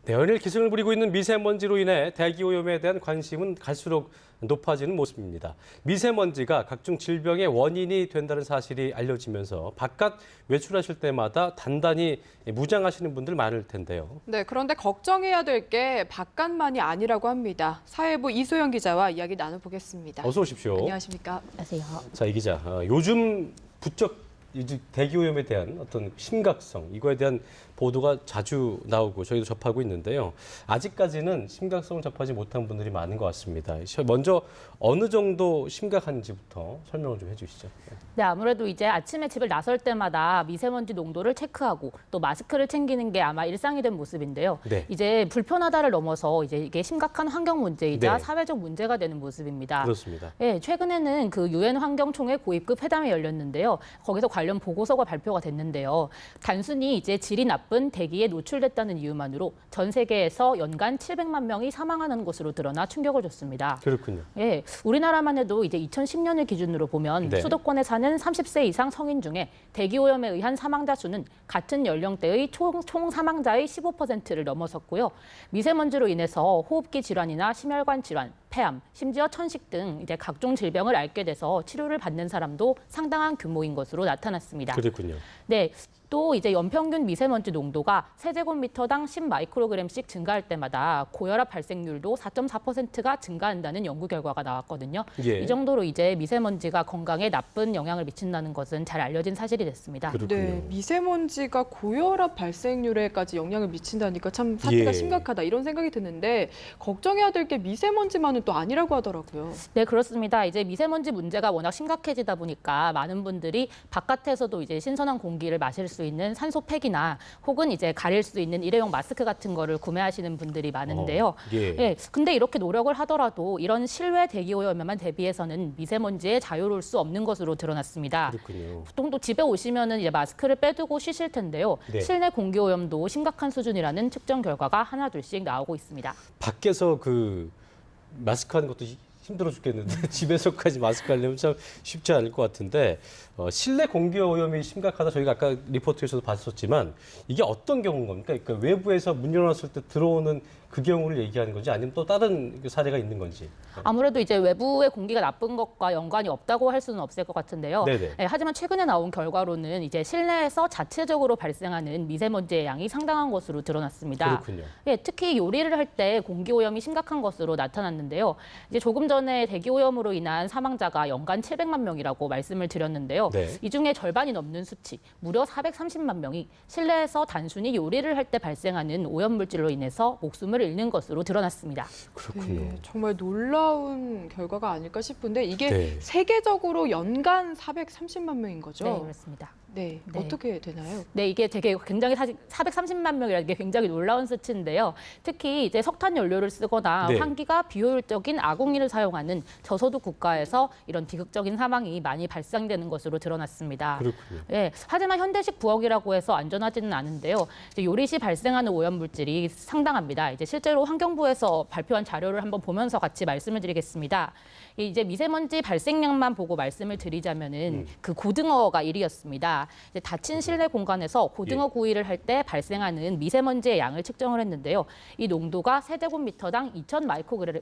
네, 연일 기승을 부리고 있는 미세먼지로 인해 대기오염에 대한 관심은 갈수록 높아지는 모습입니다. 미세먼지가 각종 질병의 원인이 된다는 사실이 알려지면서 바깥 외출하실 때마다 단단히 무장하시는 분들 많을 텐데요. 네, 그런데 걱정해야 될 게 바깥만이 아니라고 합니다. 사회부 이소영 기자와 이야기 나눠보겠습니다. 어서 오십시오. 안녕하십니까? 안녕하세요. 자, 이 기자, 요즘 부쩍 대기오염에 대한 어떤 심각성, 이거에 대한 보도가 자주 나오고 저희도 접하고 있는데요. 아직까지는 심각성을 접하지 못한 분들이 많은 것 같습니다. 먼저 어느 정도 심각한지부터 설명을 좀 해주시죠. 네, 아무래도 이제 아침에 집을 나설 때마다 미세먼지 농도를 체크하고 또 마스크를 챙기는 게 아마 일상이 된 모습인데요. 네. 이제 불편하다를 넘어서 이제 이게 심각한 환경 문제이자 네. 사회적 문제가 되는 모습입니다. 그렇습니다. 네, 최근에는 그 유엔 환경총회 고위급 회담이 열렸는데요. 거기서 관련 보고서가 발표가 됐는데요. 단순히 이제 질이 나쁜 대기에 노출됐다는 이유만으로 전 세계에서 연간 700만 명이 사망하는 것으로 드러나 충격을 줬습니다. 그렇군요. 예, 우리나라만 해도 이제 2010년을 기준으로 보면 네. 수도권에 사는 30세 이상 성인 중에 대기오염에 의한 사망자 수는 같은 연령대의 총 사망자의 15%를 넘어섰고요. 미세먼지로 인해서 호흡기 질환이나 심혈관 질환, 폐암, 심지어 천식 등 이제 각종 질병을 앓게 돼서 치료를 받는 사람도 상당한 규모인 것으로 나타났습니다. 그렇군요. 네. 또 이제 연평균 미세먼지 농도가 세제곱미터당 10마이크로그램씩 증가할 때마다 고혈압 발생률도 4.4%가 증가한다는 연구 결과가 나왔거든요. 예. 이 정도로 이제 미세먼지가 건강에 나쁜 영향을 미친다는 것은 잘 알려진 사실이 됐습니다. 그렇군요. 네, 미세먼지가 고혈압 발생률에까지 영향을 미친다니까 참 사태가 예. 심각하다 이런 생각이 드는데 걱정해야 될 게 미세먼지만은 또 아니라고 하더라고요. 네, 그렇습니다. 이제 미세먼지 문제가 워낙 심각해지다 보니까 많은 분들이 바깥에서도 이제 신선한 공기를 마실 수 있는 산소팩이나 혹은 이제 가릴 수 있는 일회용 마스크 같은 거를 구매하시는 분들이 많은데요. 예. 근데 이렇게 노력을 하더라도 이런 실외 대기오염에만 대비해서는 미세먼지에 자유로울 수 없는 것으로 드러났습니다. 그렇군요. 보통 또 집에 오시면은 이제 마스크를 빼두고 쉬실 텐데요. 네. 실내 공기 오염도 심각한 수준이라는 측정 결과가 하나둘씩 나오고 있습니다. 밖에서 그 마스크 하는 것도 힘들어 죽겠는데 집에서까지 마스크 하려면 참 쉽지 않을 것 같은데 실내 공기 오염이 심각하다 저희가 아까 리포트에서도 봤었지만 이게 어떤 경우인 겁니까? 그러니까 외부에서 문 열어놨을 때 들어오는 그 경우를 얘기하는 건지 아니면 또 다른 사례가 있는 건지. 아무래도 이제 외부의 공기가 나쁜 것과 연관이 없다고 할 수는 없을 것 같은데요. 네네. 하지만 최근에 나온 결과로는 이제 실내에서 자체적으로 발생하는 미세먼지의 양이 상당한 것으로 드러났습니다. 그렇군요. 특히 요리를 할 때 공기 오염이 심각한 것으로 나타났는데요. 이제 조금 전에 대기 오염으로 인한 사망자가 연간 700만 명이라고 말씀을 드렸는데요. 네. 이 중에 절반이 넘는 수치, 무려 430만 명이 실내에서 단순히 요리를 할 때 발생하는 오염 물질로 인해서 목숨을 잃는 것으로 드러났습니다. 그렇군요. 네, 정말 놀라운 결과가 아닐까 싶은데 이게 네. 세계적으로 연간 430만 명인 거죠? 네, 그렇습니다. 네, 네. 어떻게 되나요? 네, 이게 되게 굉장히 430만 명이라는 게 굉장히 놀라운 수치인데요. 특히 이제 석탄 연료를 쓰거나 네. 환기가 비효율적인 아궁이를 사용하는 저소득 국가에서 이런 비극적인 사망이 많이 발생되는 것으로 드러났습니다. 그렇군요. 하지만 현대식 부엌이라고 해서 안전하지는 않은데요. 이제 요리 시 발생하는 오염 물질이 상당합니다. 이제 실제로 환경부에서 발표한 자료를 한번 보면서 같이 말씀을 드리겠습니다. 이제 미세먼지 발생량만 보고 말씀을 드리자면은 그 고등어가 1위였습니다. 이제 닫힌 실내 공간에서 고등어 구이를 할 때 발생하는 미세먼지의 양을 측정을 했는데요. 이 농도가 세제곱미터당 2,000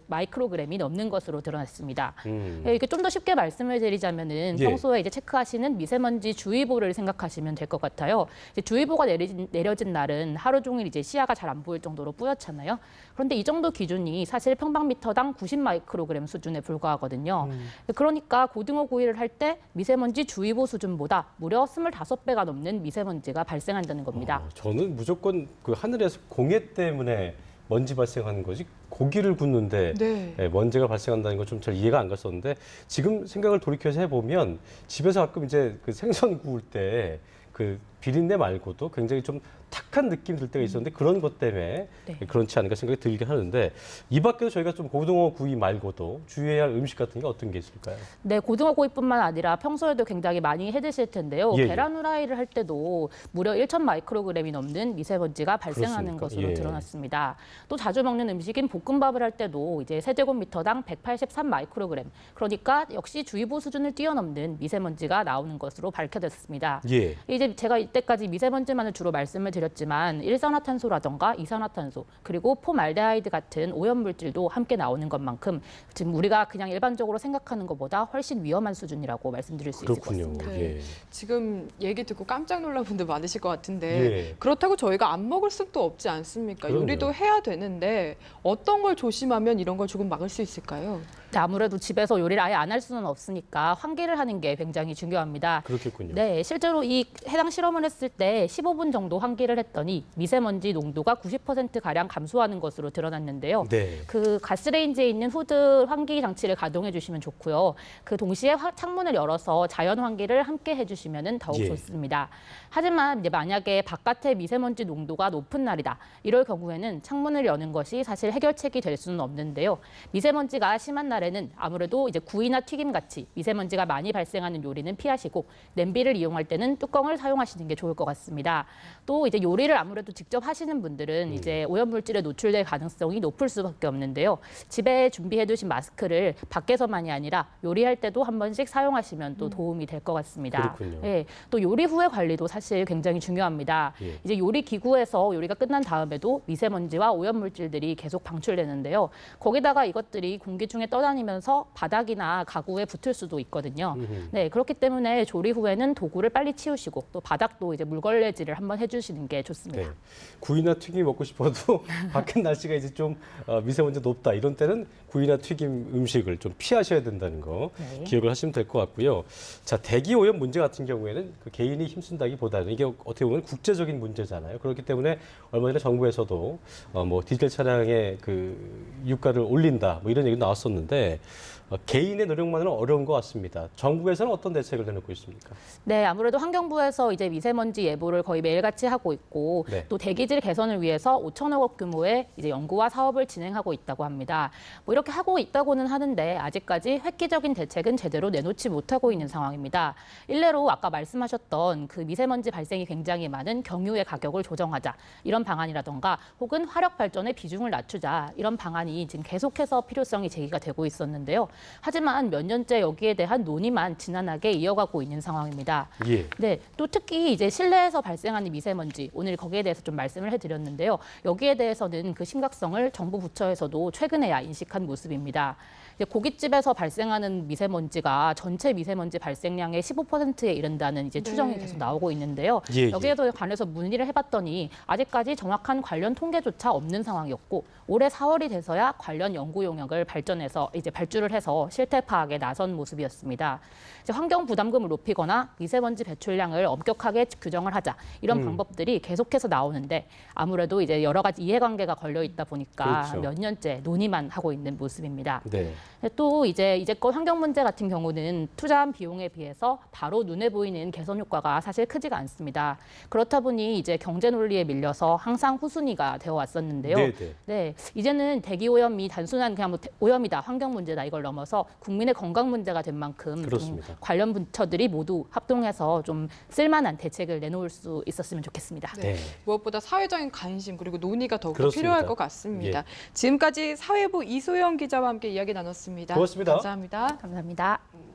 마이크로그램이 넘는 것으로 드러났습니다. 이렇게 좀 더 쉽게 말씀을 드리자면은 예. 평소에 이제 체크하시는 미세먼지 주의보를 생각하시면 될 것 같아요. 이제 주의보가 내려진 날은 하루 종일 이제 시야가 잘 안 보일 정도로 뿌옇잖아요. 그런데 이 정도 기준이 사실 평방미터당 90 마이크로그램 수준에 불과하거든요. 그러니까 고등어 구이를 할 때 미세먼지 주의보 수준보다 무려 25배가 넘는 미세먼지가 발생한다는 겁니다. 저는 무조건 그 하늘에서 공해 때문에 먼지 발생하는 거지 고기를 굽는데 네. 먼지가 발생한다는 건 좀 잘 이해가 안 갔었는데 지금 생각을 돌이켜서 해보면 집에서 가끔 이제 그 생선 구울 때 그 비린내 말고도 굉장히 좀 탁한 느낌 들 때가 있었는데 그런 것 때문에 네. 그렇지 않을까 생각이 들긴 하는데 이 밖에도 저희가 좀 고등어 구이 말고도 주의해야 할 음식 같은 게 어떤 게 있을까요? 네, 고등어 구이뿐만 아니라 평소에도 굉장히 많이 해 드실 텐데요. 예, 예. 계란 후라이를 할 때도 무려 1,000 마이크로그램이 넘는 미세먼지가 발생하는 그렇습니까? 것으로 예. 드러났습니다. 또 자주 먹는 음식인 볶음밥을 할 때도 이제 세제곱미터당 183 마이크로그램, 그러니까 역시 주의보 수준을 뛰어넘는 미세먼지가 나오는 것으로 밝혀졌습니다. 예. 이제 제가 이때까지 미세먼지만을 주로 말씀을 드렸지만 일산화탄소라던가 이산화탄소 그리고 폼알데하이드 같은 오염물질도 함께 나오는 것만큼 지금 우리가 그냥 일반적으로 생각하는 것보다 훨씬 위험한 수준이라고 말씀드릴 수 있을 것 그렇군요. 같습니다. 네. 예. 지금 얘기 듣고 깜짝 놀란 분들 많으실 것 같은데 예. 그렇다고 저희가 안 먹을 수도 없지 않습니까? 그럼요. 요리도 해야 되는데 어떤 걸 조심하면 이런 걸 조금 막을 수 있을까요? 아무래도 집에서 요리를 아예 안 할 수는 없으니까 환기를 하는 게 굉장히 중요합니다. 그렇겠군요. 네, 실제로 이 해당 실험을 했을 때 15분 정도 환기를 했더니 미세먼지 농도가 90%가량 감소하는 것으로 드러났는데요. 네. 그 가스레인지에 있는 후드 환기 장치를 가동해 주시면 좋고요. 그 동시에 창문을 열어서 자연 환기를 함께 해주시면 더욱 예. 좋습니다. 하지만 이제 만약에 바깥의 미세먼지 농도가 높은 날이다. 이럴 경우에는 창문을 여는 것이 사실 해결책이 될 수는 없는데요. 미세먼지가 심한 날에는 아무래도 이제 구이나 튀김 같이 미세먼지가 많이 발생하는 요리는 피하시고 냄비를 이용할 때는 뚜껑을 사용하시는 게 좋을 것 같습니다. 또 이제 요리를 아무래도 직접 하시는 분들은 이제 오염물질에 노출될 가능성이 높을 수밖에 없는데요. 집에 준비해 두신 마스크를 밖에서만이 아니라 요리할 때도 한 번씩 사용하시면 또 도움이 될 것 같습니다. 그렇군요. 예, 또 요리 후의 관리도 사실 굉장히 중요합니다. 예. 이제 요리 기구에서 요리가 끝난 다음에도 미세먼지와 오염물질들이 계속 방출되는데요. 거기다가 이것들이 공기 중에 떠다니면서 바닥이나 가구에 붙을 수도 있거든요. 네, 그렇기 때문에 조리 후에는 도구를 빨리 치우시고 또 바닥도 이제 물걸레질을 한번 해주시는 게 좋습니다. 네. 구이나 튀김이 먹고 싶어도 밖에 날씨가 이제 좀 미세먼지 높다 이런 때는 구이나 튀김 음식을 좀 피하셔야 된다는 거 네. 기억을 하시면 될 것 같고요. 자, 대기 오염 문제 같은 경우에는 그 개인이 힘쓴다기보다는 이게 어떻게 보면 국제적인 문제잖아요. 그렇기 때문에 얼마 전에 정부에서도 뭐 디젤 차량의 그 유가를 올린다 뭐 이런 얘기 나왔었는데 개인의 노력만으로는 어려운 것 같습니다. 정부에서는 어떤 대책을 내놓고 있습니까? 네, 아무래도 환경부에서 이제 미세먼지 예보를 거의 매일같이 하고 있고 네. 또 대기질 개선을 위해서 5천억 원 규모의 이제 연구와 사업을 진행하고 있다고 합니다. 뭐 이렇게 하고 있다고는 하는데 아직까지 획기적인 대책은 제대로 내놓지 못하고 있는 상황입니다. 일례로 아까 말씀하셨던 그 미세먼지 발생이 굉장히 많은 경유의 가격을 조정하자 이런 방안이라던가 혹은 화력 발전의 비중을 낮추자 이런 방안이 지금 계속해서 필요성이 제기가 되고 있었는데요. 하지만 몇 년째 여기에 대한 논의만 지난하게 이어가고 있는 상황입니다. 예. 네, 또 특히 이제 실내에서 발생하는 미세먼지 오늘 거기에 대해서 좀 말씀을 해드렸는데요. 여기에 대해서는 그 심각성을 정부 부처에서도 최근에야 인식한 모습입니다. 이제 고깃집에서 발생하는 미세먼지가 전체 미세먼지 발생량의 15%에 이른다는 이제 추정이 네. 계속 나오고 있는데요. 예, 예. 여기에 관해서 문의를 해봤더니 아직까지 정확한 관련 통계조차 없는 상황이었고 올해 4월이 돼서야 관련 연구 용역을 발전해서 이제 발주를 해서 실태 파악에 나선 모습이었습니다. 이제 환경 부담금을 높이거나 미세먼지 배출량을 엄격하게 규정을 하자 이런 방법들이 계속해서 나오는데 아무래도 이제 여러 가지 이해관계가 걸려 있다 보니까 그렇죠. 몇 년째 논의만 하고 있는 모습입니다. 네. 또 이제껏 환경 문제 같은 경우는 투자한 비용에 비해서 바로 눈에 보이는 개선 효과가 사실 크지가 않습니다. 그렇다 보니 이제 경제 논리에 밀려서 항상 후순위가 되어 왔었는데요. 네, 네, 이제는 대기 오염이 단순한 그냥 뭐 오염이다, 환경 문제다 이걸 넘어서 국민의 건강 문제가 된 만큼 좀 그렇습니다. 관련 부처들이 모두 합동해서 좀 쓸만한 대책을 내놓을 수 있었으면 좋겠습니다. 네. 무엇보다 사회적인 관심 그리고 논의가 더욱 그렇습니다. 필요할 것 같습니다. 지금까지 사회부 이소영 기자와 함께 이야기 나눴습니다. 고맙습니다. 감사합니다. 감사합니다.